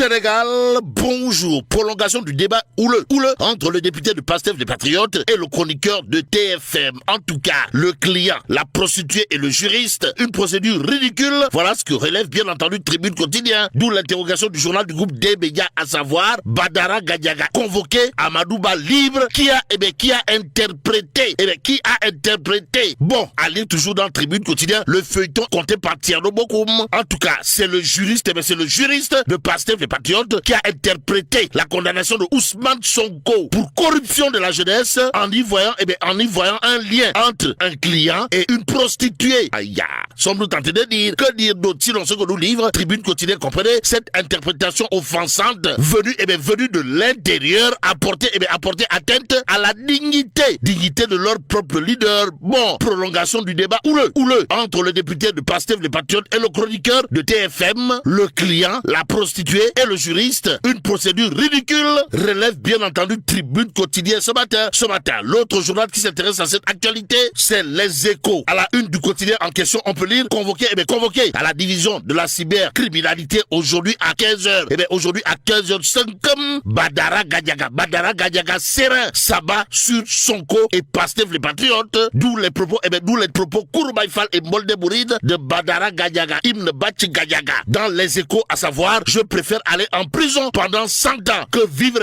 Sénégal, bonjour. Prolongation du débat houleux entre le député de Pastef les Patriotes et le chroniqueur de TFM. En tout cas, le client, la prostituée et le juriste, une procédure ridicule. Voilà ce que relève bien entendu Tribune Quotidien. D'où l'interrogation du journal du groupe D-Média, à savoir Badara Gadiaga, convoqué Amadouba libre, qui a interprété. Bon, à lire toujours dans Tribune Quotidien, le feuilleton compté par Thierno Bokoum. En tout cas, c'est le juriste de Pastef les Patriotes qui a interprété la condamnation de Ousmane Sonko pour corruption de la jeunesse en y voyant un lien entre un client et une prostituée. Aïe, sommes-nous tentés de dire, que dire d'autre sinon ce que nous livre Tribune Quotidien, comprenez, cette interprétation offensante venue de l'intérieur apporter atteinte à la dignité de leur propre leader. Bon, prolongation du débat houleux entre le député de Pastef les Patriotes et le chroniqueur de TFM, le client, la prostituée et le juriste. Une procédure ridicule, relève bien entendu Tribune Quotidien ce matin. L'autre journal qui s'intéresse à cette actualité, c'est Les Échos. À la une du quotidien en question, on peut lire convoqué à la division de la cybercriminalité aujourd'hui à 15h. Aujourd'hui à 15h05, Badara Gadiaga serein s'abat sur Sonko et Pastef les Patriotes, d'où les propos Kourbaïfal et Moldebouride de Badara Gadiaga, Ibn Bachi Gadiaga. Dans Les Échos, à savoir, je préfère aller en prison pendant 100 ans que vivre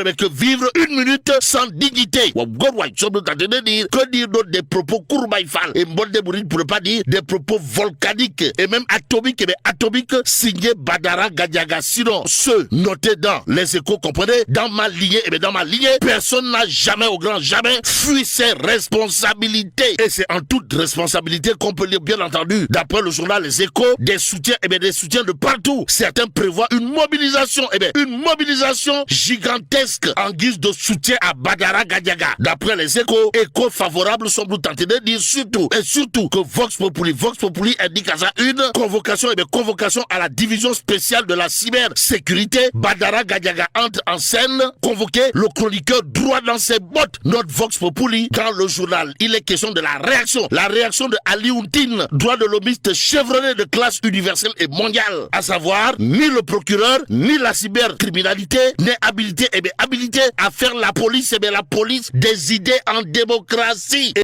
une minute sans dignité. Que dire d'autre des propos Kourbaïfal et Moldebouride, pour ne pas dire des propos volcaniques et même atomiques, signés Badara Gadiaga. Sinon, ceux notés dans Les Échos, comprenez, dans ma lignée, personne n'a jamais, au grand jamais, fui ses responsabilités. Et c'est en toute responsabilité qu'on peut lire, bien entendu, d'après le journal Les Échos, des soutiens de partout. Certains prévoient une mobilisation gigantesque en guise de soutien à Badara Gadiaga. D'après Les Échos, écho favorable, sommes-nous tentés de dire surtout que Vox Populi indique à sa une convocation à la division spéciale de la cybersécurité. Badara Gadiaga entre en scène, convoqué, le chroniqueur droit dans ses bottes. Notre Vox Populi, dans le journal, il est question de la réaction de Ali Ountine, droit de l'homiste chevronné de classe universelle et mondiale. À savoir, ni le procureur, ni la cybercriminalité n'est habilité à faire la police des idées en démocratie.